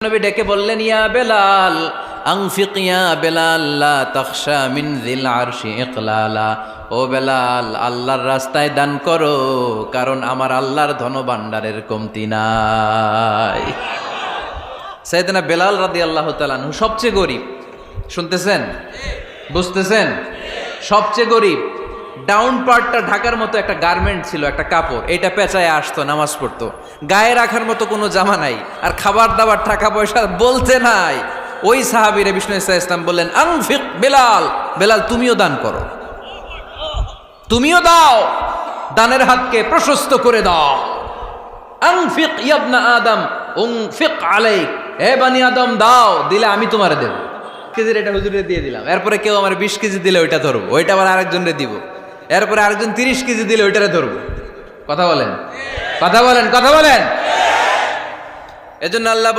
নবী ডেকে বললেন, ইয়া বেলাল আনফিক ইয়া বেলাল লা তাখশা মিন যিল আরশি ইকলালা। ও বেলাল, আল্লাহর রাস্তায় দান করো, কারণ আমার আল্লাহর ধনভাণ্ডারের কমতি নাই। সাইয়েদনা বেলাল রাদিয়াল্লাহু তাআলা আনহু সবচেয়ে গরিব। শুনতেছেন? বুঝতেছেন? সবচেয়ে গরিব। ডাউন পার্টটা ঢাকার মতো একটা গার্মেন্ট ছিল, একটা কাপড়, এটা পেঁচায় আসতো, নামাজ পড়তো। গায়ে রাখার মতো কোনো জামা নাই, আর খাবার দাবার টাকা পয়সা বলতে নাই। ওই সাহাবীরে বিষ্ণু ইসা ইসলাম বললেন, আনফিক বেলাল, বেলাল তুমিও দান করো, তুমিও দাও, দানের হাতকে প্রশস্ত করে দাও। আনফিক ইবনা আদম উনফিক আলাইক, হে বানি আদম দাও, দিলে আমি তোমারে দেব। কেজির এটা হুজুরে দিয়ে দিলাম, এরপরে কেউ আমার 20 কেজি দিলে ওইটা ধরবো, ওইটা আবার আরেকজনরে দিব, এরপরে আরেকজন 30 কেজি দিলে ওইটারে ধরবো। কথা বলেন, কথা বলেন, কথা বলেন। এজন্য আল্লাহ